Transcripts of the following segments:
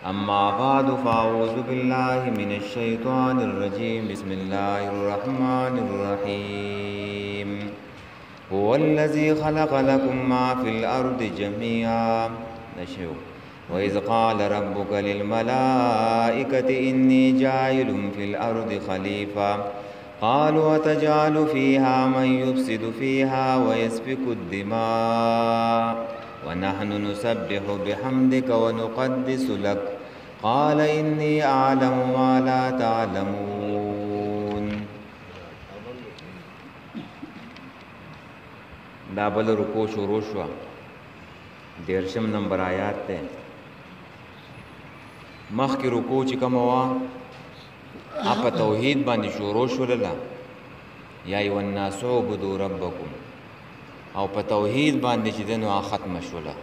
أما بعد فأعوذ بالله من الشيطان الرجيم بسم الله الرحمن الرحيم هو الذي خلق لكم ما في الأرض جميعا وإذ قال ربك للملائكة إني جاعل في الأرض خليفة قالوا أتجعل فيها من يفسد فيها ويسفك الدماء ونحن نسبح بحمدك ونقدس لك قال إني أعلم ما لا تعلمون. دا بل رکوع شروع شو 13 نمبر آیات ته مخکې رکوع چې کومه وه په توحید باندې شروع شوله یا ایها الناس اعبدوا ربکم او په توحید باندې چې دی نو ختمه شوله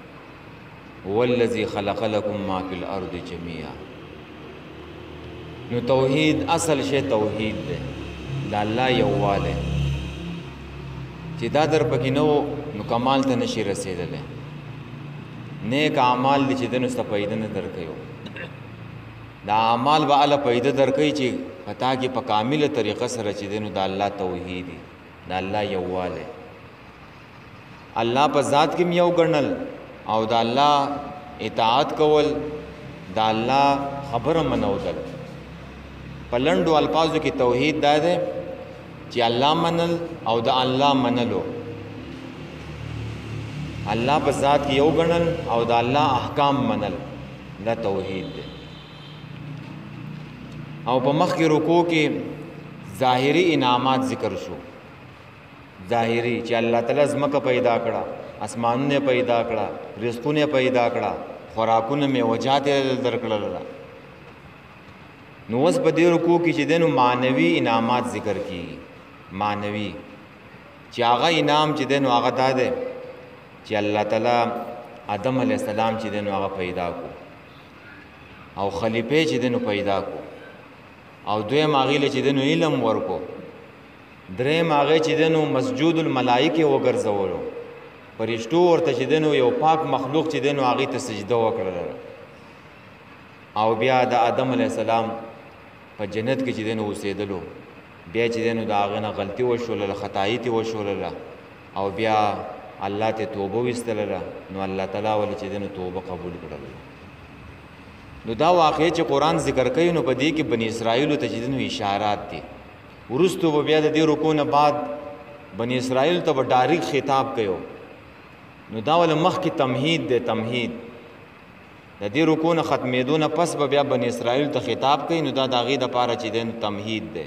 هو الذي خلق لكم ما في الارض جميعا. نو توحید اصل شی توحید دی د الله یووالی چې دا در پکې نه نو کمال ته نشي رسېدلی نیک اعمال دي چې دی نو ستا پیدا نه درکوي دا اعمال به الله پیدا درکوي چې پتا کې په کامله طریقه سره چې دی نو د الله توحید دی د الله یووالی الله په ذات کې یو ګڼل او د الله اطاعت کول د الله خبره منودل په لنډو الفاظو کې توحید دا دی چې الله منل او د الله منلو الله په ذات کې یو ګڼل او د الله احکام منل دا توحید دی. او په مخکې رکوع کې ظاهري انعامات ذکر شو ظاهري چې الله تعالی ځمکه پیدا کړه اسمانونه پیدا کړه رزقونه پیدا کړه خوراکونه میوجات درکړل نو اوس په دې رکوع کې چې دنو معنوي انعامات ذکر کیږي معنوي چې هغه انعام چې دنو هغه دا دی چې الله تعالی آدم علیه السلام چې دنو هغه پیدا کو او خلیفہ چې دنو پیدا کو او دویم هغې له چې دنو علم ورکو دریم هغې چې دنو مسجود الملائکه وګرځولو فرشتو ورته چې دنو یو پاک مخلوق چې دنو هغې ته سجده وکړله او بیا د آدم علیه السلام په جنت کې چې دنو اوسېدلو بیا چې دنو د هغې نه غلطي وشولله خطایي تې وشولله او بیا الله ته توبه ویستلله نو الله تعالی ولې چې دنو توبه قبول کړله. نو دا واقع چې قرآن ذکر کوي نو په دې کې بنی اسرائیلو ته چې دنو اشارات دي وروستو به بیا د دې رکوع نه بعد بنی اسرائیل ته به ډایرک خطاب کوي نو دا ول مخکې تمهید دی تمهید د دې رکوع نه ختمېدو نه پس به بیا بنی اسرائیل ته خطاب کوي نو دا د هغې دپاره چې دی تمهید دی.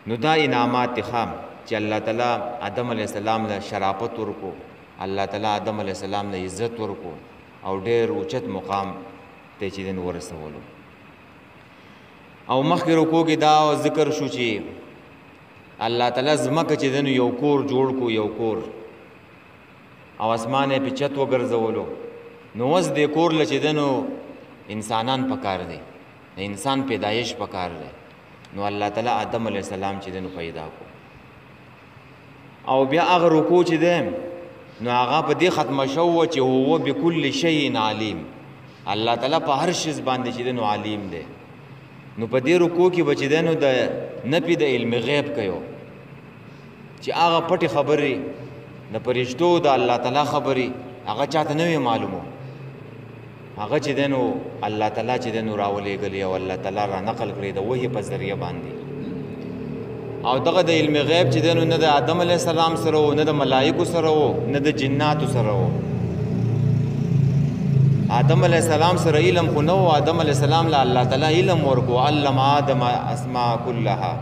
نو دا انعامات دي ښه چې الله تعالی آدم علیه السلام له شرافت ورکو الله تعالی آدم علیه السلام له عزت ورکو او ډېر اوچت مقام ته چې دی ورسولو. او مخکې رکوع کې دا ذکر شو چې الله تعالی ځمکه چې دی یو کور جوړ کو یو کور او اسمان یې په چت وګرځولو نو اوس دې کور له چې دی انسانان پکار دی د انسان پیدایش پکار دی نو الله تعالی آدم علیه السلام چې دی پیدا کو او بیا هغه رکوع چې دی نو هغه په دې ختمه شو چې هو بكل شیء علیم الله تعالی په هر شي باندې چې دی علیم دی. نو په دې رکوع کې به چې دی نو د نفي د علم غیب کوي چې هغه پټې خبرې د فرشتو د الله تعالی خبرې هغه چاته نه وي معلومو هغه چې دی نو الله تعالی چې دی نو راولېږلي او الله تعالی را نقل کړی د وحي په ذریعه باندې. او دغه د علم غیب چې دی نو نه د آدم علیه السلام سره و نه د ملایکو سره و نه د جناتو سره و آدم علیه السلام سره علم خو نه و آدم علیه السلام له الله تعالی علم ورکو علم آدم اسماء كلها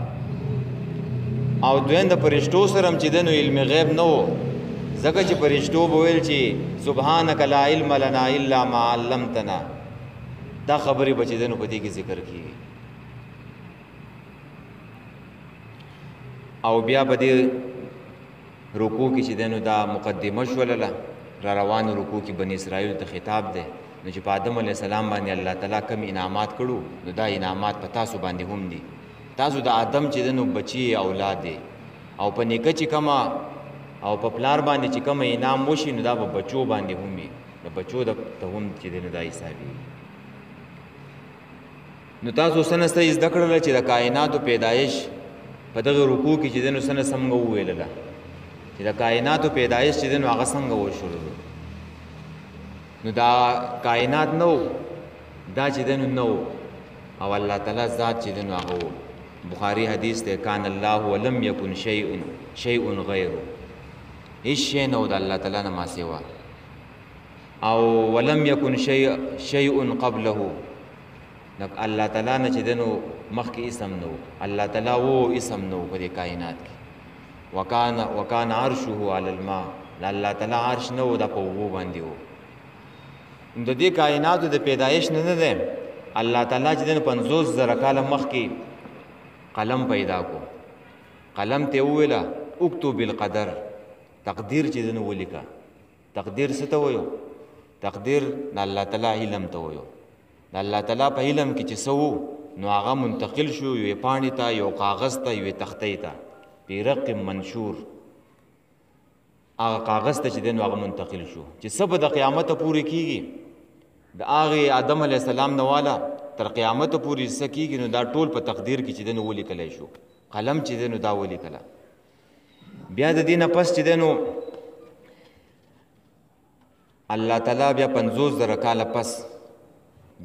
او دویم د فرشتو سره هم چې دی نو علم غیب نه و ځکه چې فرشتو به ویل چې سبحانک لا علم لنا الا ما علمتنا دا خبرې به چې دی نو په دې کې ذکر کېږي. او بیا په دې رکوع کې چې دی نو دا مقدمه شولله را روان رکوع کې بنی اسرائیل ته خطاب دی نو چې په آدم علیه السلام باندې الله تعالی کم انعامات کړو نو دا انعامات په تاسو باندې هم دي تاسو د آدم چې دی نو بچي اولاد دی او په نیکه چې کمه او په پلار باندې چې کوم انعام وشي نو دا په بچو باندې هم وي د بچو د ته هم چې دی نو دا حسابي نو تاسو سنه ستاسو زده کړل چې د کائناتو پیدایش په دغه رکوع کې چې دنو سنه څنګه وویلله چې د کائناتو پیدایش چې دنو هغه څنګه وشول نو دا کائنات نو دا چې دنو نو او الله تعالی ذات چې دنو هغه بخاری حدیث ته کان الله ولم یکن شیء غیره هیڅ شی نو د الله تعالی نه ما سوا او ولم یکن شیء قبله نک الله تعالی نه چې دنو مخکې اسم نو الله تعالی وو اسم نو په دې کائنات کې وکان عرشه علی الماء الله تعالی عرش نو د په وو باندې وو د دې کائناتو د پیدایش نه ده الله تعالی چې دنو 50,000 کال مخکې قلم پیدا کو قلم ته ویلا اكتب بالقدر تقدیر چې دنو ولیکا تقدیر څه ته وایو تقدیر د الله تعالی علم ته وایو د الله تعالی په علم کې چې سو نو هغه منتقل شو یو پاڼې ته یو کاغذ ته یو تختې ته پیرق منشور هغه کاغذ ته چې دنو هغه منتقل شو چې سب د قیامت پورې کیږي د هغه آدم علی السلام نه والا تر قیامت پورې سکیږي نو دا ټول په تقدیر کې چې دنو ولیکل شو قلم چې دنو دا ولیکل بیا د دینه پس چې دنو الله تعالی بیا 50,000 کال پس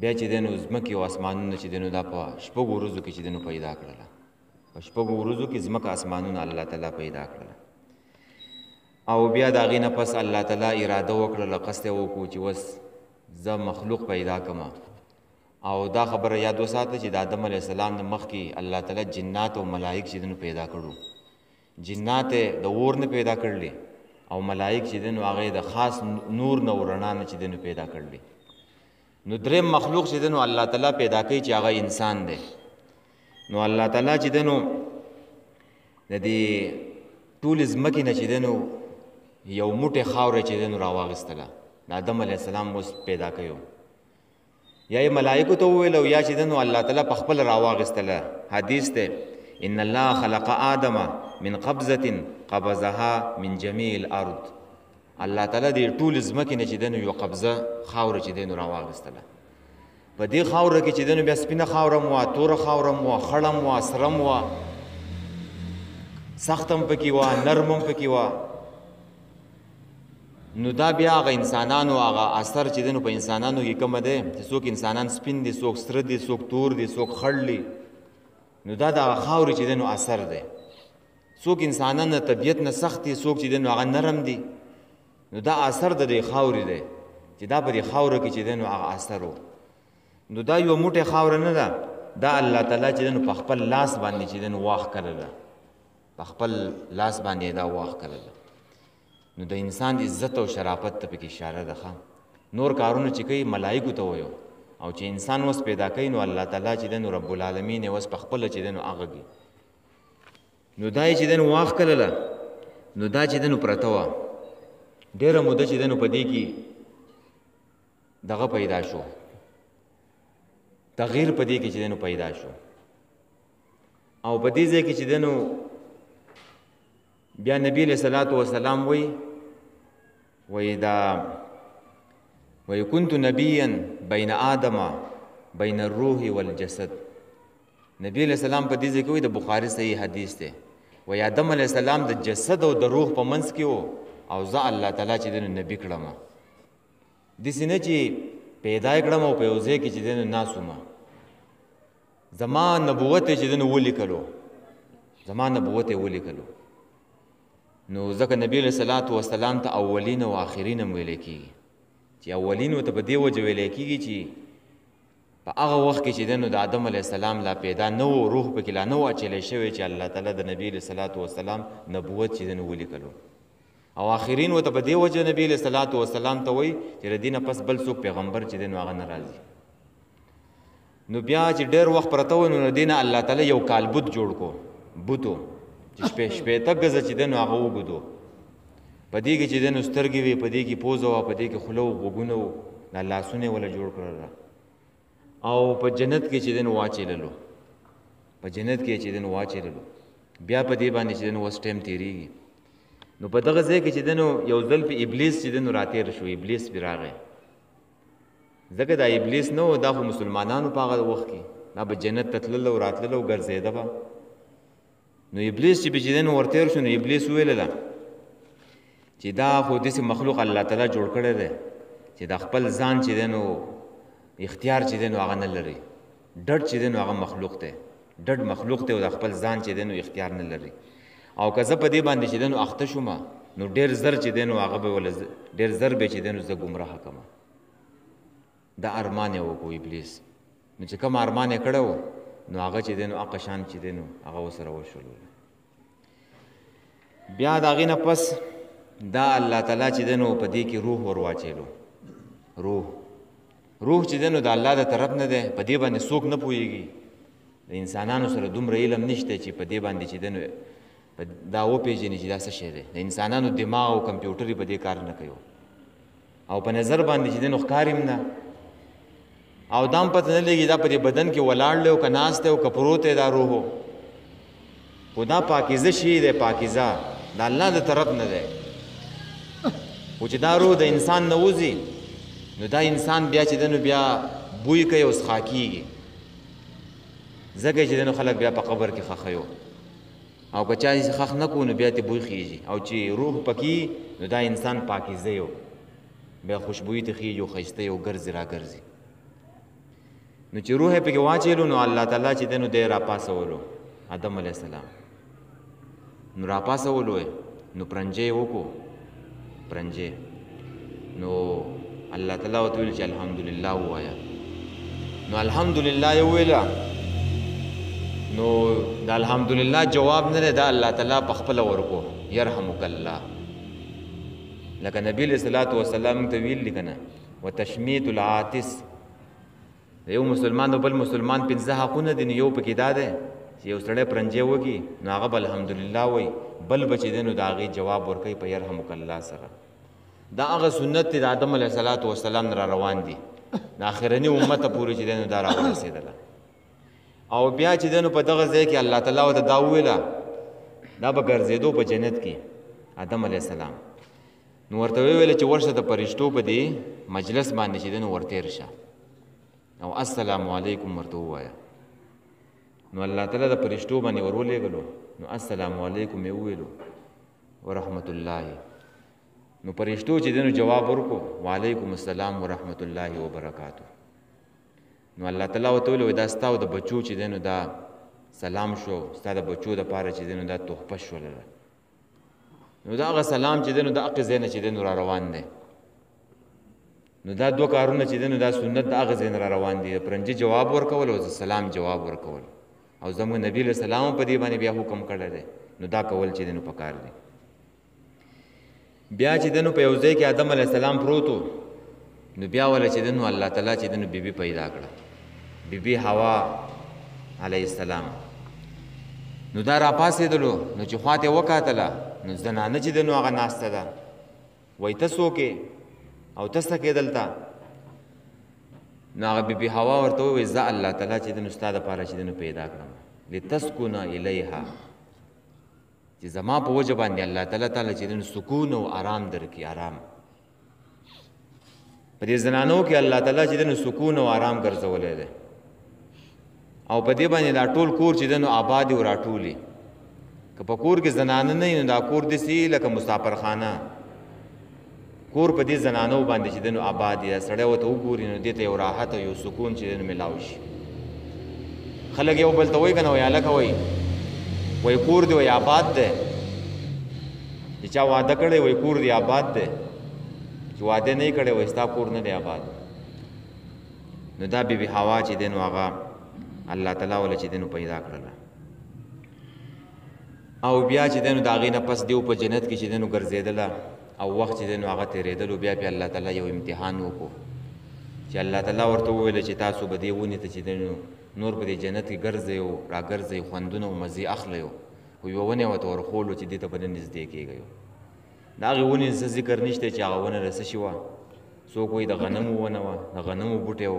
بیا چې دنو زمکه او اسمانونه چې دنو دا په شپږ ورځو کې چې دنو پیدا کړل په شپږ ورځو کې زمکه اسمانونه الله تعالی پیدا کړل او بیا دا غینه پس الله تعالی اراده وکړه قصد وکړو چې وس زه مخلوق پیدا کما او دا خبره یاد وساته چې د آدم علیه السلام د مخ کې الله تعالی جنات او ملائک چې دنو پیدا کړو جنات د اور نه پیدا کړل او ملائک چې دنو هغه د خاص نور نه ورنا نه چې دنو پیدا کړل نو درې مخلوق چې دنو الله تعالی پیدا کوي چې هغه انسان دی نو الله تعالی چې دنو د دې ټول زمکه نه چې دنو یو موټه خاور چې دنو راواغستله د آدم علیه السلام اوس پیدا کيو یا ملائکه ته ویل او یا چې دنو الله تعالی په خپل راواغستله حدیث ته ان الله خلق آدم من قبضه قبضها من جميع الارض الله تعالی دې ټول زمکه نه چې دنو یو قبضه خاور چې دنو راواغستله په دې خاور کې چې دنو بیا سپینه خاورم وا تور خاورم وا خړم وا سرم وا سختم پکې وا نرمم پکې وا نو دا بیا هغه انسانانو هغه اثر چې دنو په انسانانو کې کوم ده چې څوک انسانان سپین دي څوک سره دي څوک تور دي څوک خړلی نو دا د خاور چې دنو اثر ده څوک انسانان طبیعت نه سخت دي څوک چې دنو هغه نرم دي نو دا اثر د خاور دی چې دا په خاور کې چې دنو هغه اثر وو نو دا یو موټه خاور نه ده دا الله تعالی چې دنو په خپل لاس باندې چې دنو واخ کړل په خپل لاس باندې دا واخ کړل نو د انسان عزت او شرافت ته پکې اشاره ده نور کارونه چې کوي ملائکه ته وایو او چې انسان وس پیدا کوي نو الله تعالی چې دنو رب العالمین وس په خپل چې دنو هغه نو دای چې دنو واخ کړل نو دا چې دنو پرته و ډیره موده چې دنو پدې کې دغه پیدا شو تغییر پدې کې چې دنو پیدا شو او پدې ځای کې چې دنو بیا نبی علیہ الصلوۃ والسلام وی دا وی كنت نبیا بین آدم بین الروح والجسد نبی علیہ السلام په دې ځای کې د بخاری صحیح حدیث ده وی آدم علیہ السلام د جسد او د روح په منځ کې وو او ځا الله تعالی چې دنو نبی کړم د سینې چې پیدا کړم او په اوځه کې چې دنو ناسومه زمان نبوت چې دنو ولیکلو زمان نبوت ولیکلو نو ځکه نبی علیہ الصلوۃ والسلام ته اولین او آخرین ویل کیږي چې اولین ته په دې وجه ویل کیږي چې په هغه وخت کې چې دنو د آدم علیہ السلام لا پیدا نو روح پکې لا نو اچلې شوی چې الله تعالی د نبی علیہ الصلوۃ والسلام نبوت چې دنو ولیکلو او آخرین وته په دې وجه نبی علیہ الصلوۃ والسلام ته وای چې ردینه پس بل څوک پیغمبر چې دنو هغه ناراضي نو بیا چې ډېر وخت پرته و نو دینه الله تعالی یو کالبوت جوړ کو بوتو چې شپې تک غزه چې دنو هغه وګدو پدې کې چې دنو سترګې وي پدې کې پوزو پدې کې خلو وګونو د لاسونه ولا جوړ کړل او په جنت کې چې دنو واچېللو په جنت کې چې دنو واچېللو بیا پدې باندې چې دنو وس ټیم تیریږي نو په دغه ځای کې چې دنو یو ځل په ابلیس چې دنو راتیر شو ابلیس بیراغه ځکه دا ابلیس نو دا خو مسلمانانو په هغه وخت کې دا به جنت ته تلله او راتلله او ګرځېده به. نو ابلیس چې چې دی نو ورتېر شو، نو ابلیس وویله چې دا خو داسې مخلوق الله تعالی جوړ کړی دی چې د خپل ځان چې دی نو اختیار چې دی نو هغه نه لري. ډډ چې دی نو هغه مخلوق دی، ډډ مخلوق دی او د خپل ځان چې دی نو اختیار نه لري. او که زه په دې باندې چې دی نو اخته شوم نو ډېر زر چې دی نو هغه به وله ډېر زر به چې دی نو زه ګمراه کړم. دا ارمان یې وکړو ابلیس. نو چې کوم ارمان یې کړی و نو هغه چې دی نو هغه شان چې دی نو هغه ورسره وشولو. بیا د هغې نه پس دا الله تعالی چې دی نو په دې کې روح ور واچېلو. روح چې دی نو د الله د طرف نه دی، په دې باندې څوک نه پوهېږي. د انسانانو سره دومره علم نشته چې په دې باندې چې دی نو دا وپېژني چې دا څه شی دی. د انسانانو دماغ او کمپیوټر په دې کار نه کوي او په نظر باندې چې دی نو ښکار هم نه او دا هم پته نه لګي دا په دې بدن کې ولاړ دی او که ناست دی او که پروت دی دا روح. خو دا پاکیزه شی دی، پاکیزه د الله د طرف نه دی. خو چې دا روح د انسان نه وځي نو دا انسان بیا چې دی نو بیا بوی کوي او څښا کېږي. ځکه چې دی نو خلک بیا په قبر کې ښخوي او که چا یې ښخ نه کړو نو بیا ترې بوی خېږي. او چې روح پکې نو دا انسان پاکیزه یو بیا خوشبویي ته خېږي او ښایسته یو ګرځي را ګرځي. نو چې روح یې پکې واچېلو نو الله تعالی چې دی نو دی راپاسولو آدم علیه السلام. نو راپاسولو نو پرنجې یې وکړو، پرنجې. نو الله تعالی ورته ویل چې الحمدلله ووایه. نو الحمدلله یې وویله. نو د الحمدلله جواب نه دی، دا الله تعالی په خپله ورکو یرحمک الله. لکه نبی علیه الصلاة والسلام ته ویل دي که نه وتشمیت العاطس. د یو مسلمان او بل مسلمان پنځه حقونه دي، نو یو پکې دا دی چې یو سړی پرنجې وکړي نو هغه به الحمدلله وایي، بل به چې دی نو د هغې جواب ورکوي په یرحمک الله سره. دا هغه سنت دی د آدم علیه الصلاة والسلام نه را روان دي، د آخرني امته پورې چې دی نو دا را ورسېدله. او بیا چې دی نو په دغه ځای کې الله تعالی ورته دا وویله دا به ګرځېدو په جنت کې آدم علیه السلام. نو ورته ویې چې ورشه د فرشتو په دې مجلس باندې چې دی نو ورتېر شه او السلام علیکم ورته ووایه. نو الله تعالی د فرشتو باندې ور ولېږلو. نو السلام علیکم یې وویلو ورحمت الله. نو فرشتو چې دی نو جواب ورکړو وعلیکم السلام ورحمت الله وبرکاتو. نو الله تعالی ورته ویلو دا ستا او د بچو چې دی نو دا سلام شو، ستا د بچو دپاره چې دی نو دا تحفه شوله. نو دا هغه سلام چې دی نو د هغې ځای نه چې دی نو را روان دی. نو دا دوه کارونه چې دی نو دا سنت د هغه ځای نه را روان دي، د پرنجي جواب ورکول او د سلام جواب ورکول. او زموږ نبي علیه السلام په دې باندې بیا حکم کړی دی، نو دا کول چې دی نو پکار دی. بیا چې دی نو په یو ځای کې آدم علیه السلام پروت و. نو بیا وله چې دی نو الله تعالی چې دی نو بیبي پیدا کړه، بیبي حوا علیه السلام. نو دا راپاسېدلو نو چې خوا ته یې وکتله نو زنانه چې دی نو هغه ناسته ده. وایي ته څوک یې او ته څه کې دلته؟ نو هغه بیبي حوا ورته ووایي زه الله تعالی چې دی نو ستا دپاره چې دی نو پیدا کړم لتسکن الیها، چې زما په وجه باندې الله تعالی چې دی نو سکون او آرام درکړي. آرام په دې زنانو کې الله تعالی چې دی نو سکون او آرام ګرځولی دی او په دې باندې دا ټول کور چې دی نو آباد او راټولي. که په کور کې زنانه نه وي نو دا کور داسې لکه مسافرخانه. کور په دې زنانو باندې چې دی نو آباد دی. سړی ورته وګوري نو دې ته یو راحت او یو سکون چې دی نو میلاو شي. خلک یو بل ته وایي که نه وایي هلکه وایي کور دی وایي آباد دی. چې چا واده کړی وایي کور دی آباد دی، چې واده نه یې کړی وایي ستا کور نه دی آباد. نو دا بیبي حوا چې دی نو هغه الله تعالی وله چې دی نو پیدا کړله. او بیا چې دی نو د هغې نه پس دیو په جنت کې چې دی نو ګرځېدله او وخت چې دی نو هغه تېرېدلو. بیا پې الله تعالی یو امتحان وکړو چې الله تعالی ورته وویله چې تاسو به دې ونې ته چې دی نو نور په دې جنت کې ګرځئ او را ګرځئ، خوندونه او مزې اخلئ. خو یوه ونه یې ورته ورښولو چې دې ته به نه نږدې کېږئ. د هغې ونې څه ذکر نشته چې هغه ونه د څه شي وه. څوک وایي د غنمو ونه وه، د غنمو بوټی و،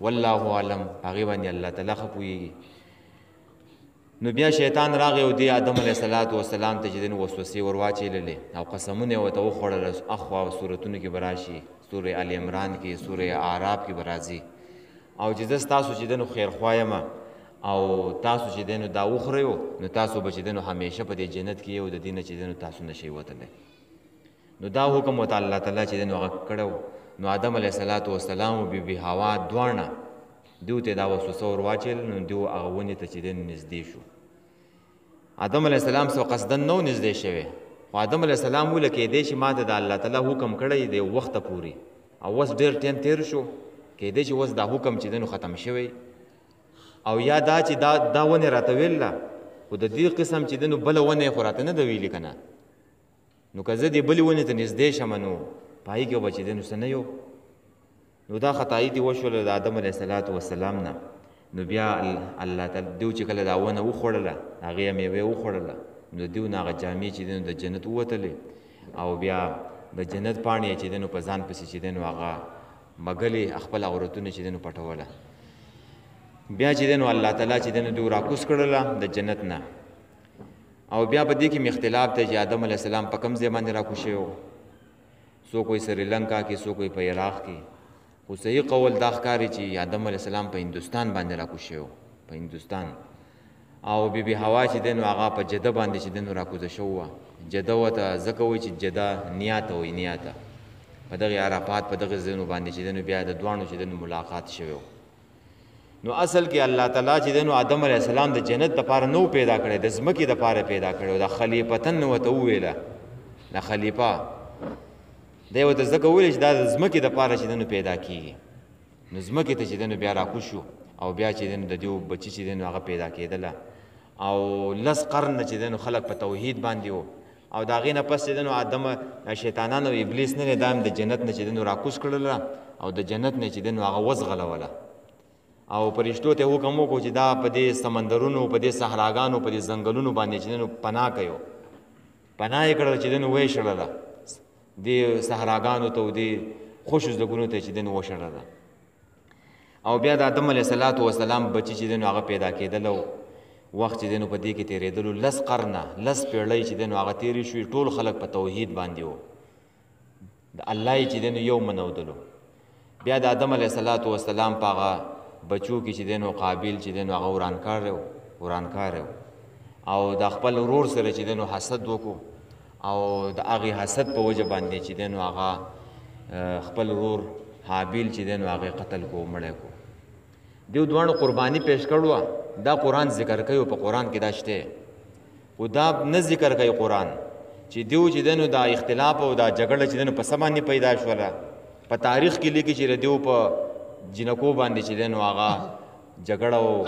والله اعلم. هغې باندې الله تعالی ښه پوهېږي. نو بیا شیطان راغی او دې آدم علیه السلام والسلام ته چې دی نو وسوسې ور واچېللې او قسمونه یې ورته وخوړل. اخوا صورتونو کې به راشي، سورې آل عمران کې، سورې اعراف کې به راځي. او چې زه ستاسو چې دی نو خیرخوا یم او تاسو چې دی نو دا وخورئ نو تاسو به چې دی نو همیشه په دې جنت کې یو د دې نه چې دی نو تاسو نشئ وتلی نو دا حکم ورته الله تعالی چې دی نو هغه کړی نو آدم علیه السلام او بی بی حوا دواړه دیو ته دا وسوسه ور واچول نو دیو هغه ونې ته چې دی نو نږدې شو آدم علیه السلام سو قصدن نو نږدې شوی خو آدم علیه السلام ویله کیدای شي ما ته د الله تعالی حکم کړی دی وخته پورې او اوس ډېر ټیم تیر شو کیدای شي اوس دا حکم چې دی نو ختم شوی او یا دا چې دا ونې راته ویله خو د دې قسم چې دی نو بله ونې خو راته نه ده ویلي که نه نو که زه دې بلې ونې ته نږدې شم نو په هغې کې به چې دی نو څه نه یو نو دا خطایي دې وشوله د آدم علیه السلام نه نو بیا الله تعالی دیو چې کله دا ونه وخوړله هغې یې میوې وخوړله نو دیو نه هغه جامې چې دی نو د جنت ووتلې او بیا د جنت پاڼې چې دی نو په ځان پسې چې دی نو هغه مږلې خپل عورتونه چې دی نو پټوله بیا چې دی نو الله تعالی چې دی نو دوی راکوز کړله د جنت نه او بیا په دې کې اختلاف دی چې آدم علیه السلام په کوم ځای باندې راکوز شوی و څوک وایي سریلنکا کې څوک وایي په عراق کې خو صحیح قول دا ښکاري چې آدم علیه السلام په هندوستان باندې راکوز شوی و په هندوستان او بی بی حوا چې دی نو هغه په جده باندې چې دی نو راکوزه شوې وه جده ورته ځکه وایي چې جده نیاته وایي نیاته په دغې عرفات په دغې ځایونو باندې چې دی نو بیا د دواړو چې دی نو ملاقات شوی و نو اصل کې الله تعالی چې دی نو آدم علیه السلام د جنت دپاره نو پیدا کړی د ځمکې دپاره پیدا کړی د خلیفتن ورته وویله د خلیفه دی ورته ځکه ویلی چې دا د ځمکې دپاره چې دی نو پیدا کېږي نو ځمکې ته چې دی نو بیا راکوز شو او بیا چې دی نو د دیو بچي چې دی نو هغه پیدا کېدله او 10 قرن چې دی نو خلک په توحید باندې و او د هغې نه پس چې دی نو آدم شیطانان او ابلیس نه دی دا هم د جنت نه چې دی نو راکوز کړله او د جنت نه چې دی نو هغه وزغلوله او فرشتو ته حکم وکړو چې دا په دې سمندرونو په دې صحراګانو په دې ځنګلونو باندې چې دی نو پناه کوي پناه یې کړله چې دی نو ویې شړله دې صحراګانو ته او دې خوشو ځګونو ته چې دی نو وشړله او بیا د آدم علیه السلام بچي چې دی نو هغه پیدا کېدله وخت چې دی نو په دې کې تېرېدلو 10 قرنه 10 پیړۍ چې دی نو هغه تېرې شوې ټول خلک په توحید باندې وو د الله یې چې دی نو یو منودلو بیا د آدم علیه السلام په هغه بچو کې چې دی نو قابیل چې دی نو هغه ورانکار و او د خپل ورور سره چې دی نو حسد وکړو او د هغې حسد په وجه باندې چې دی نو هغه خپل ورور حابیل چې دی نو هغې قتل کو مړی کو دیو دواړو قرباني پیش کړو دا قرآن ذکر کوي په قرآن کې دا شته خو دا نه ذکر کوي قرآن چې دیو چې دی نو دا اختلاف او دا جګړه چې دی نو په څه باندې پیدا شوله په تاریخ کې لیکي چې دیو په جنکو باندې چې دی نو هغه جګړه او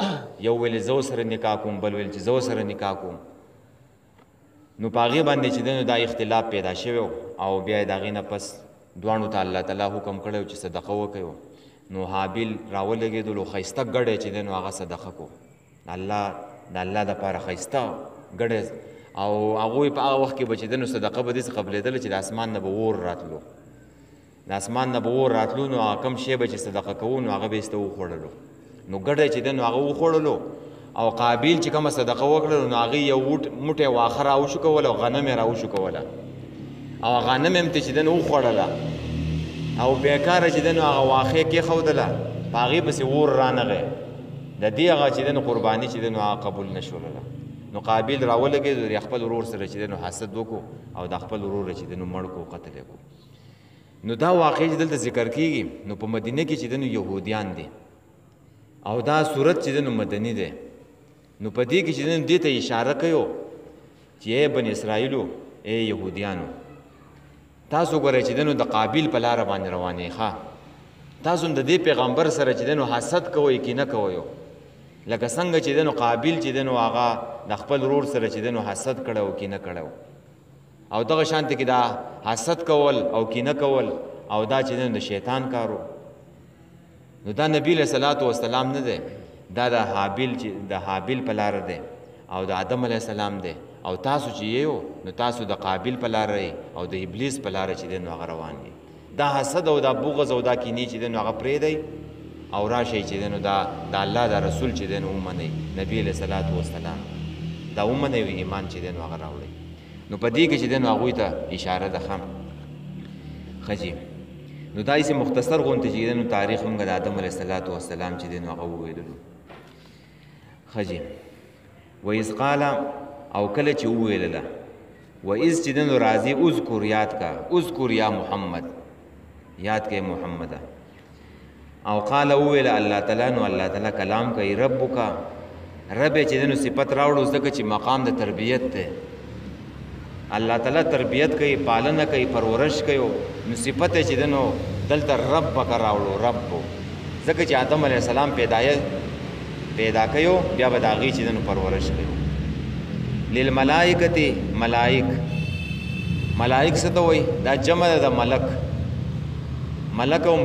یو ویل زه سره نکاح کوم بل ویل چې زه سره نکاح کوم نو په هغې باندې چې دی نو دا اختلاف پیدا شوی او بیا یې د هغې نه پس دواړو ته الله تعالی حکم کړی چې صدقه وکړو نو حابیل راولګېدلو ښایسته ګډی چې دی نو هغه صدقه کو د الله دپاره ښایسته ګډی او هغوی په هغه وخت کې به چې دی نو صدقه به داسې قبلېدله چې د اسمان نه به اور راتلو د اسمان نه به اور راتلو نو هغه کوم شی به چې صدقه کوو نو هغه به ایسته وخوړلو نو ګډی چې دی نو هغه وخوړلو او قابیل چې کومه صدقه وکړله نو هغې یو موټی واښه راوشکوله او غنم یې راوشکوله او غنم هم ته چې دی نو وخوړله او بیکاره چې دی نو هغه واښه یې کېښودله په هغې پسې اور رانغی د دې هغه چې دی نو قرباني چې دی نو هغه قبول نه شولله نو قابیل راولګېد خپل ورور سره چې دی نو حسد وکړو او د خپل ورور چې دی نو مړ کړو قتل یې کړو نو دا واقع چې دلته ذکر کېږي نو په مدینه کې چې دی نو یهودیان دي او دا صورت چې دی نو مدني دی نو په دې کې چې دی نو دې ته اشاره کوي چې ای بني اسرائیلو ای یهودیانو تاسو ګورئ چې دی نو د قابیل په لاره باندې روانې ښه تاسو هم د دې پیغمبر سره چې دی نو حسد کوئ کینه کوئ لکه څنګه چې دی نو قابیل چې دی نو هغه د خپل ورور سره چې دی نو حسد کړی او کینه کړی او دغه شانته کې دا حسد کول او کینه کول او دا چې دی نو د شیطان کارو نو دا نبی علیه صلات وسلام نه دی دا د حابیل په لاره دی او د آدم علیه السلام دی او تاسو چې یو نو تاسو د قابیل په لاره او د ابلیس په لاره چې دی نو هغه روان دي دا حسد او دا بغض او دا کینې چې دی نو هغه پرېږدئ او راشئ چې دی نو دا د الله د رسول چې دی نو ومنئ نبی علیه صلات وسلام دا ومنئ ایمان چې دی نو هغه راوړئ نو په دې کې چې دی نو هغوی ته اشاره ده ښه ښه جي نو دا یې مختصر غونته چې دی نو تاریخ موږ د آدم علیه السلام چې دی نو هغه وویللو. ښه جي وایذ قال او کله چې وویلله وایذ چې دی نو راځي اذکر یاد کا اذکر یا محمد یاد کې محمد او قال وویل الله تعالی نو الله تعالی کلام کوي ربک رب چې دی نو صفت راوړو ځکه چې مقام د تربیت دی. الله تعالی تربیت کوي پالنه کوي پرورش کوي نو صفت چې دی نو دلته ربک راوړو رب ځکه چې آدم علیه السلام پیدا کيو بیا به د هغې چې دی نو پرورش کيو. للملائکة ملائک څه ته وایي دا جمع ده د ملک او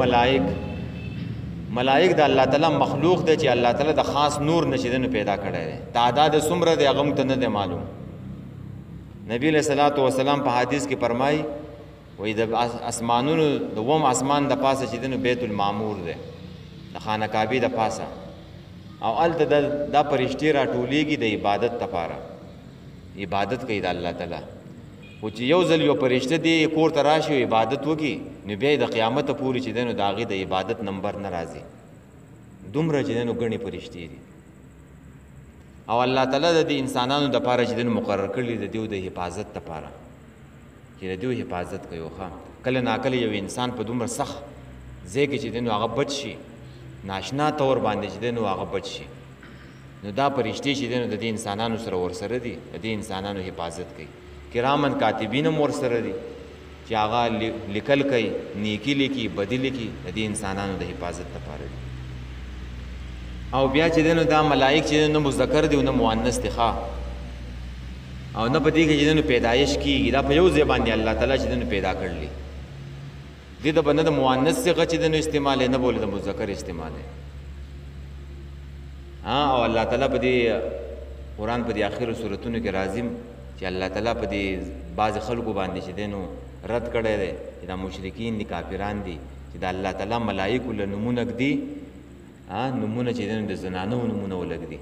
ملائک د الله تعالی مخلوق دی چې الله تعالی د خاص نور نه چې دی نو پیدا کړی دی. تعداد څومره دی هغه موږ ته نه دی معلوم. نبی علیه الصلاة والسلام په حدیث کې فرمایي وایي د اسمانونو د اووم اسمان د پاسه چې دی نو بیت المعمور دی د خانه کعبې د پاسه او هلته دا فرشتې راټولیږي د عبادت لپاره عبادت کوي د الله تعالی. خو چې یو ځل یو فرشته دی کور ته راشي او عبادت وکړي نو بیا د قیامته پورې چې دی نو د هغې د عبادت نمبر نه راځي. دومره چې دی نو ګڼې فرشتې دي او الله تعالی د دې انسانانو دپاره چې دی نو مقرر کړي د دیو د حفاظت دپاره چې د دیو حفاظت کوي. ښه کله ناکله یو انسان په دومره سخت ځای کې چې دی نو هغه بچ شي ناشنا طور باندې چې دی نو هغه بچ شي نو دا فرشتې چې دی نو د دې انسانانو سره ورسره دي د دې انسانانو حفاظت کوي. کرامن کاتبین هم ورسره دي چې هغه لیکل کوي نیکي لیکي بدي لیکي د دې انسانانو د حفاظت لپاره دي. او بیا چې دی نو دا ملائک چې دی نو مذکر دي او نه مؤنث دي او نه په دې کې چې دی نو پیدایش کېږي دا په یو ځای باندې الله تعالی چې دی نو پیدا کړلي دې ته به نه د مؤنث صیغه چې دی نو استعمال نه بولي د مذکر استعمال او الله تعالی په دې قرآن په دې آخرو صورتونو کې راځي چې الله تعالی په دې بعضې خلکو باندې چې دی نو رد کړی دی چې دا مشرکین دي کافران دي چې د الله تعالی ملایکو له نومونه ږدي نومونه چې دی نو د زنانو نومونه ولږدي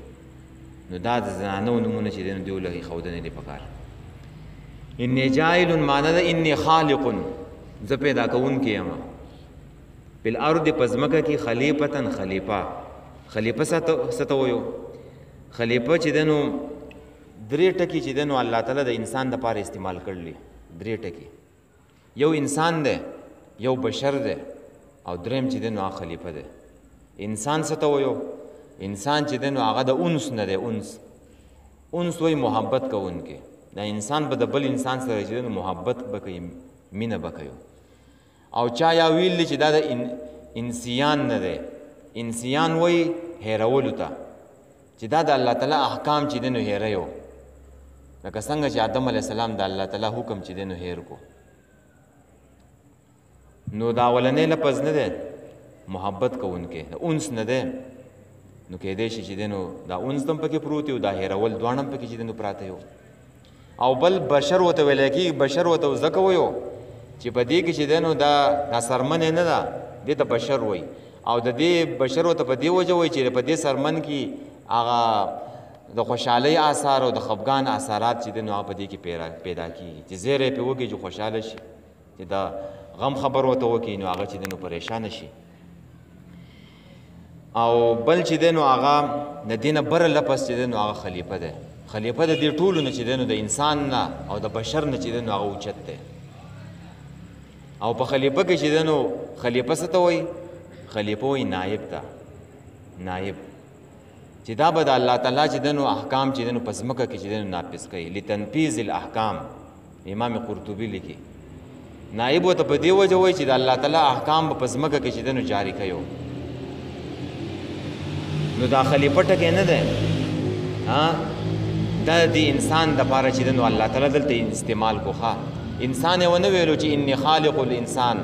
نو دا د زنانو نومونه چې دی نو دوی له ایښودنې دي پکار. انی جاعل معنی ده انی خالق زه پیدا کوونکی یم په الارض په ځمکه کې خلیفتن خلیفه څه ته وایو خلیفه چې دی نو درې ټکي چې دی نو الله تعالی د انسان دپاره استعمال کړلي درې ټکي یو انسان دی یو بشر دی او دریم چې دی نو هغه خلیفه دی. انسان څه ته وایو انسان چې دی نو هغه د انس نه دی انس وایي محبت کوونکی دا انسان به د بل انسان سره چې دی نو محبت به کوي مینه به کوي. او چا یا ویل دی چې دا د انسیان نه دی انسیان وایي هیرولو ته چې دا د الله تعالی احکام چې دی نو هیروي لکه څنګه چې آدم علیه السلام د الله تعالی حکم چې دی نو هیر کو نو دا اولنی لفظ نه دی محبت کوونکی د انس نه دی نو کیدای شي چې دی نو دا انس هم پکې پروت یو دا هیرول دواړه هم پکې چې دی نو پراته یو. او بل بشر ورته ویلی کېږي بشر ورته ځکه وایو چې په دې کې چې دی نو دا سرمنې نه ده دې ته بشر وایي او د دې بشر ورته په دې وجه وایي چې په دې سرمن کې هغه د خوشحالۍ آثار او د خفګان اثرات چې دی نو هغه په دې کې پیدا کېږي چې زیری پرې وکړي چې خوشحاله شي چې د غم خبر ورته وکړي نو هغه چې دی نو پریشانه شي. او بل چې دی نو هغه د دې نه بره لفظ چې دی نو هغه خلیفه دی خلیفه د دې ټولو نه چې دی نو د انسان نه او د بشر نه چې دی نو هغه اوچت دی. او په خلیفه کې چې دی نو خلیفه څه ته وایي خلیفه وایي نایب ته نایب چې دا به د الله تعالی چې دی نو احکام چې دی نو په ځمکه کې چې دی نو نافظ کوي لتنفیذ الاحکام امام قرطبي لیکي نایب ورته په دې وجه وایي چې د الله تعالی احکام به په ځمکه کې چې دی نو جاري کوي. نو دا خلیفه ټکی نه دی دا د انسان دپاره چې دی نو الله تعالی دلته استعمال کو انسان یې ونه ویلو چې انی خالق الانسان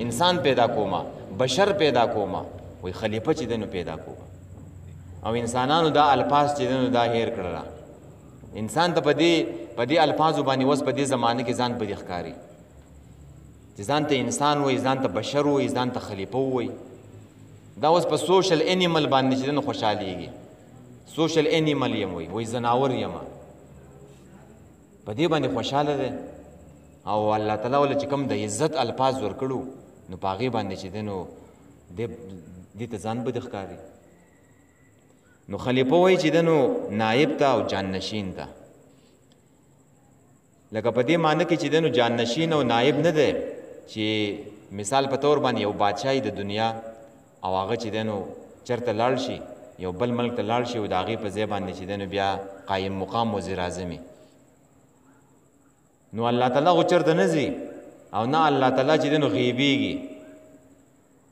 انسان پیدا کومه بشر پیدا کومه وایي خلیفه چې دی نو پیدا کومه. او انسانانو دا الفاظ چې دی نو دا هیر کړله انسان ته په دې الفاظو باندې اوس په دې زمانه کې ځان بدې ښکاري چې ځان ته انسان وایي ځان ته بشر وایي ځان ته خلیفه وایي دا اوس په سوشل انیمل باندې چې دی نو خوشحالېږي سوشل انیمل یم وایي زناور یم په دې باندې خوشحاله دی. او الله تعالی وله چې کوم د عزت الفاظ ورکړو نو په هغې باندې چې دی نو دې ته ځان بد ښکاري. نو خلیفه وایي چې دی نو نایب ته او جانشین ته، لکه په دې معنی کې چې دی نو جانشین او نایب نه دی چې مثال په طور باندې یو بادشاهي د دنیا او هغه چې دی نو چېرته لاړ شي، یو بل ملک ته لاړ شي او د هغې په ځای باندې چې دی نو بیا قایم مقام وزیر اعظم نو الله تعالی خو چېرته نه ځي او نه الله تعالی چې دی نو غیبېږي،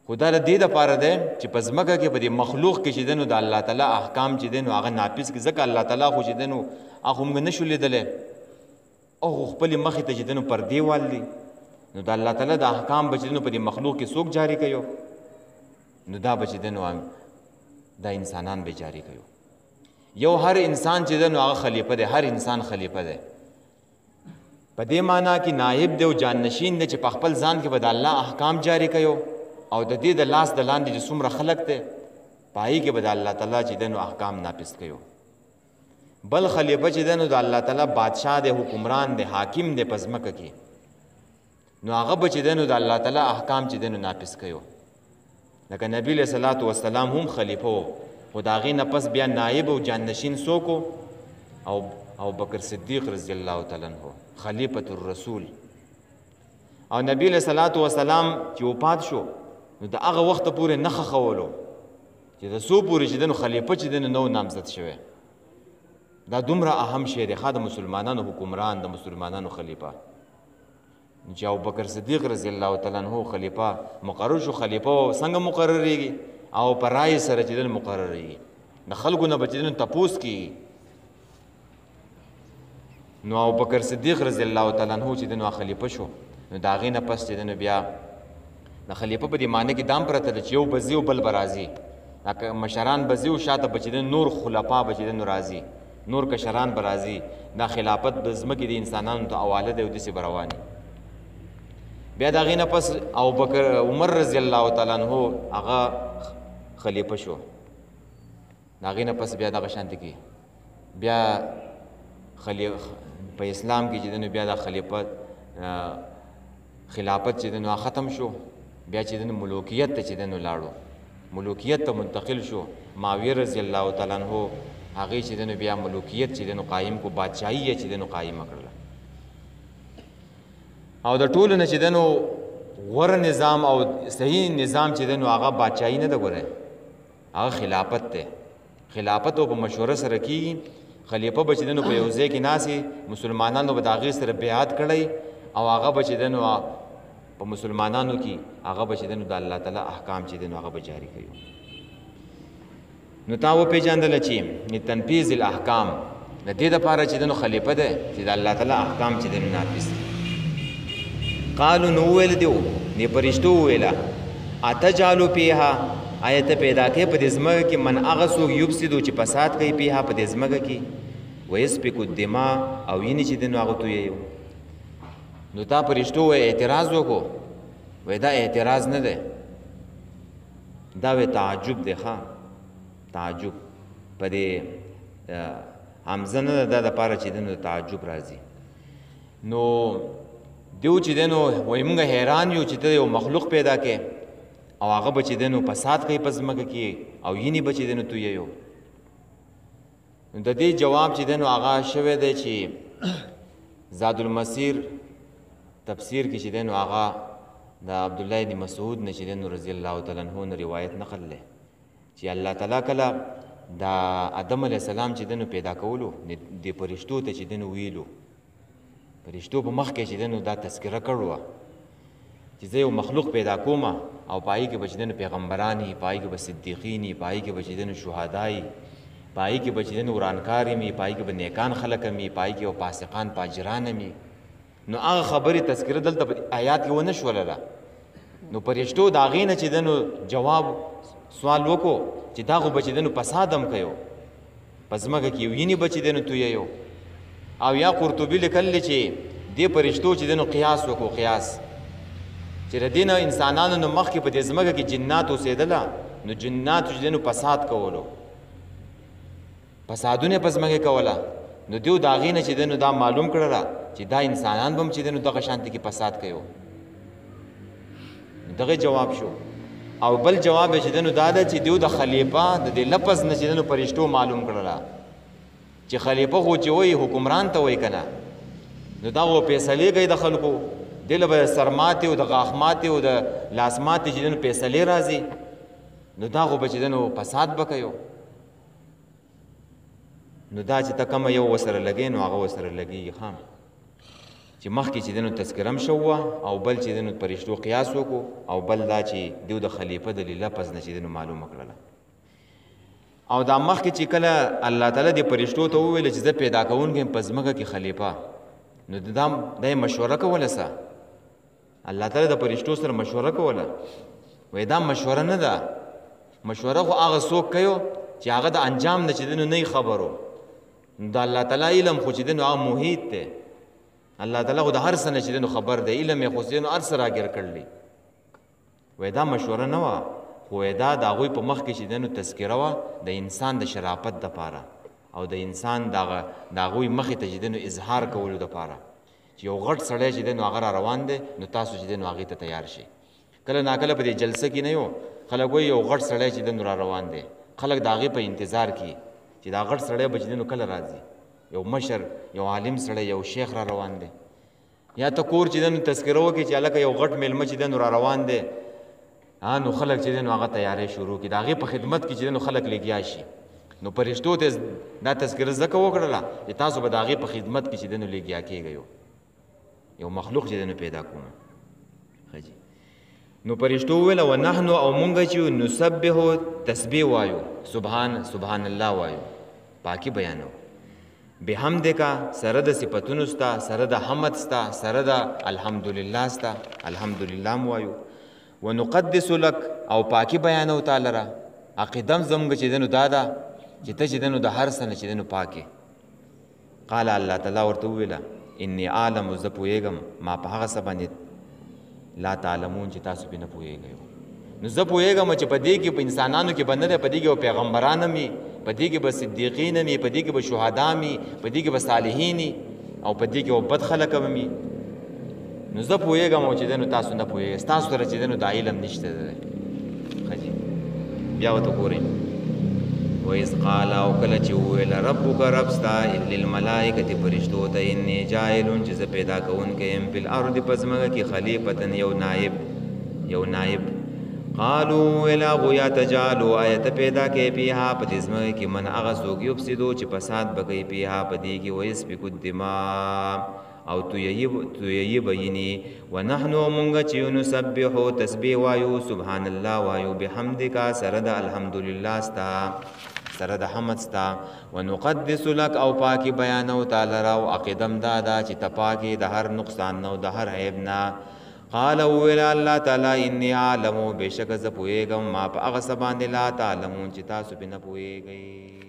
خو دا د دې دپاره دی چې په ځمکه کې په دې مخلوق کې چې دی نو د الله تعالی احکام چې دی نو هغه ناپیس کړي، ځکه الله تعالی خو چې دی نو هغه موږ نه شو لیدلی او خپلې مخې ته چې دی نو پردې والدي، نو د الله تعالی د احکام به چې دی نو په دې مخلوق کې څوک جاري کوي؟ نو دا به چې دی نو دا انسانان به جاری کوي. یو هر انسان چې دی نو هغه خلیفه دی، هر انسان خلیفه دی. په دې معنا کې نایب دی او جانشین دی چې په خپل ځان کې به د الله احکام جاری کوي او د دې د لاس د لاندې چې څومره خلق دی په هغې کې به د الله تعالی چې دی نو احکام ناپس کوي. بل خلیفه چې دی نو د الله تعالی بادشاه دی، حکمران دی، حاکم دی په ځمکه کې، نو هغه به چې دی نو د الله تعالی احکام چې دی نو ناپس کوي. لکه نبی علیہ الصلوۃ والسلام هم خلیفه و، خو د هغې نه پس بیا نایب او جانشین څوک او ابوبکر صدیق رضی الله تعالی عنہ خلیفة الرسول. او نبی علیہ الصلوۃ والسلام چې وفات شو نو د هغه وخته پورې نه ښخولو چې د څو پورې چې دی نو خلیفه چې دی نو نامزد شوی. دا دومره اهم شی دی ښه، د مسلمانانو حکمران، د مسلمانانو خلیفه چې ابوبکر صدیق رضی الله تعالی عنہ خلیفه مقرر شو. خلیفه څنګه مقرریږي؟ او په رای سره چې دی مقرریږي، د خلکو نه به چې دی تپوس کیږي. نو ابوبکر صدیق رضی الله تعالی عنہ چې دی نو خلیفه شو، نو د هغې نه پس چې دی نو بیا د خلیفه په دې معنی کې دام پرته ده چې یو به ځي او بل به راځي، مشران به ځي او شاته به چې دی نور خلفا به چې دی نو راځي، نور کشران به راځي. دا خلافت د ځمکې د انسانانو ته حواله دی او داسې به روان وي. بیا د هغې نه پس ابوبکر عمر رضی الله تعالی عنہ هغه خلیفه شو. د هغې نه پس بیا دغه شانتې کې بیا په اسلام کې چې دی نو بیا د خلافت چې دی نو ختم شو. بیا چې دی نو ملوکیت ته چې دی نو لاړو، ملوکیت ته منتقل شو. معاویه رضی الله تعالی عنہ هغې چې دی نو بیا ملوکیت چې دی نو قایم کو، بادشاهي یې چې دی نو قایمه کړله. او د ټولو نه چې دی نو غوره نظام او صحیح نظام چې دی نو هغه بادشاهي نه ده، ګوره هغه خلافت دی. خلافت او په مشوره سره کېږي. خلیفه به چې دی نو په یو ځای کې ناستې، مسلمانانو به د هغې سره بیعت کړی او هغه به چې دی نو په مسلمانانو کې هغه به چې دی نو د الله تعالی احکام چې دی نو هغه به جاري کوي. نو تا وپېژندله چې تنفیذ الاحکام د دې دپاره چې دی نو خلیفه دی چې د الله تعالی احکام چې دی نو نافظ دي. قالو نو وویل دیو دې فرشتو وویله اتجعلو فیها، آیا ته پیدا کوې په دې ځمکه کې من هغه څوک یفسدو چې فساد کوي فیها په دې ځمکه کې، ویسفک الدماء او وینې چې دی نو هغه تویوي. نو دا فرشتو وایي اعتراض وکړو، وایي دا اعتراض نه دی، دا وایي تعجب دی. ښه تعجب په دې حمزه نه ده، دا دپاره چې دی نو تعجب راځي. نو دیو چې دی نو وایي موږ حیران یو چې ته یو مخلوق پیدا کې او هغه به چې دی نو فساد کوي په ځمکه کې او وینې به چې دی نو تویوي. نو د دې جواب چې دی نو هغه شوی دی چې زاد المسیر تفسیر کې چې دی نو هغه د عبدالله بن مسعود نه چې دی نو رضی الله تعالی عنہ نه روایت نقل دی چې الله تعالی کله د آدم علیه السلام چې دی نو پیدا کولو د فرشتو ته چې دی نو ویلو، فرشتو په مخ کې چې دی نو دا تذکره کړې چې زه یو مخلوق پیدا کوم او په هغې کې به چې دی نو پیغمبران وي، په هغې کې به صدیقین وي، په هغې کې به چې دی نو شهدا وي، په هغې کې به چې دی نو ورانکار وي، په هغې کې به نیکان خلک وي، په هغې کې به فاسقان فاجران وي. نو هغه خبرې تذکره دلته په آیات کې ونه شولله. نو فرشتو د هغې نه چې دی نو جواب سوال وکړو چې دا خو به چې دی نو فساد هم کوي په ځمکه کې، وینې به چې دی نو تویوي. او یا قرطبي لیکلی چې دې فرشتو چې دی نو قیاس وکړو، قیاس چې د دې نه انسانانو نه مخکې په دې ځمکه کې جنات اوسېدله، نو جناتو چې دی نو فساد کولو، فسادونه په ځمکه کوله. نو دیو د هغې نه چې دی نو دا معلوم کړله چې دا انسانان به هم چې دی نو دغه شانتې کې فساد کوي. دغه جواب شو. او بل جواب چې دنو دا ده چې دیو د خلیفہ د دې لفظ نه چې دنو پرشتو معلوم کړله چې خلیفہ خو چې وایي حکمران ته وایي که نه، نو دا خو فیصلې کوي د خلکو، دې له به سرماتې او د غاښماتې او د لاسماتې چې دنو فیصلې راځي، نو دا خو به چې دنو فساد به کوي. نو دا چې ته کومه یو ورسره لګې نو هغه ورسره لګېږي خام چې مخکې چې دنو تذکره هم شوه او بل چې دنو پرشتو قیاس وکړو او بل دا چې دیو د خلیفه د لفظ نه چې دنو معلومه کړله. او دا مخکې چې کله الله تعالی د پرشتو ته وویل چې زه پیدا کوونکی یم په ځمکه کې خلیفه، نو دا مشوره کوله سه الله تعالی د پرشتو سره مشوره کوله. وایي دا مشوره نه ده، مشوره خو هغه څوک کوي چې هغه د انجام نه چې دنو نه خبرو. د الله تعالی علم خو چې دنو هغه محیط دی، الله تعالی خو د هر څه نه چې دنو خبر دی، علم یې خو چې دنو هر څه راګیر کړلی. وایي دا مشوره نه وه، خو دا د هغوی په مخ کې چې دنو تذکره وه د انسان د شرافت دپاره او د انسان د هغوی مخې ته چې دنو اظهار کولو دپاره چې یو غټ سړی چې دنو هغه را روان دی، نو تاسو چې دنو هغې ته تیار شئ. کله ناکله په دې جلسه کې نه یو خلک وایي یو غټ سړی چې دنو را روان دی، خلک د هغې په انتظار کې چې دا غټ سړی به چې دنو کله راځي، یو مشر یو عالم سړی یو شیخ را روان دی. یا ته کور چې دنو تذکره وکړي چې هلکه یو غټ میلمه چې دنو را روان دی، نو خلک چې دنو هغه تیاری شروع کړي، د هغې په خدمت کې چې دنو خلک لګیا شي. نو پرشتو ته دا تذکره ځکه وکړله چې تاسو به د هغې په خدمت کې چې دنو لګیا کېږئ، یو مخلوق چې دنو پیدا کوم. نو پرشتو وویله ونحنو او مونږ چې نسبحو تسبیح وایو، سبحان الله وایو، پاکي بیانو، بحمدکا سره د صفتونو ستا، سره د حمد ستا، سره د الحمدلله ستا، الحمدلله م وایو. ونقدس لک او پاکي بیانو تعالی را، عقیدم زموږ چې دنو دا ده چې ته چې دنو د هر څه نه چې دنو پاکې. قال الله تعالی ورته وویله انی عالم، زه پوهېږم ما په هغه څه باندې لا تعلمون چې تاسو پې نه پوهېږئ. نو زه پوهېږم چې په دې کې په انسانانو کې به نه دی، په دې کې به پیغمبران هم وي، په دې کې به صدیقین هم وي، په دې کې به شهدا هم وي، په دې کې به صالحین وي، او په دې کې به بد خلک هم وي. نو زه پوهېږم چې دنو تاسو نه پوهېږئ، ستاسو سره چې دنو دا علم نشته دی. ښه جي بیا ورته ګورئ وإذ قال او کله چې وویل ربک رب ستا للملائکة فرشتو ته انی جاعل چې زه پیدا کوونکی یم فی الارض په ځمکه کې خلیفتن یو نایب. قالو ویل هغوی یتجعلو آیا ته پیدا کوې فیها په دې ځمکه کې من هغه څوک یفسدو چې فساد به کوي فیها په دې کې ویسفک الدماء او تویی بینی ونحنو مونږ چې نسبحو تسبیح وایو، سبحان الله وایو، بحمدکا سره د الحمدلله ستا، سره د حمد ستا، ونقدس لک او پاکی بیانو تعالی را، او عقیدم دا ده چې ته پاکې د هر نقصان نه او د هر عیب نه. قال وویل الله تعالی انی عالمو، بېشکه زه پوهېږم ما په هغه څه باندې لا تعلمون چې تاسو پې نه پوهېږئ.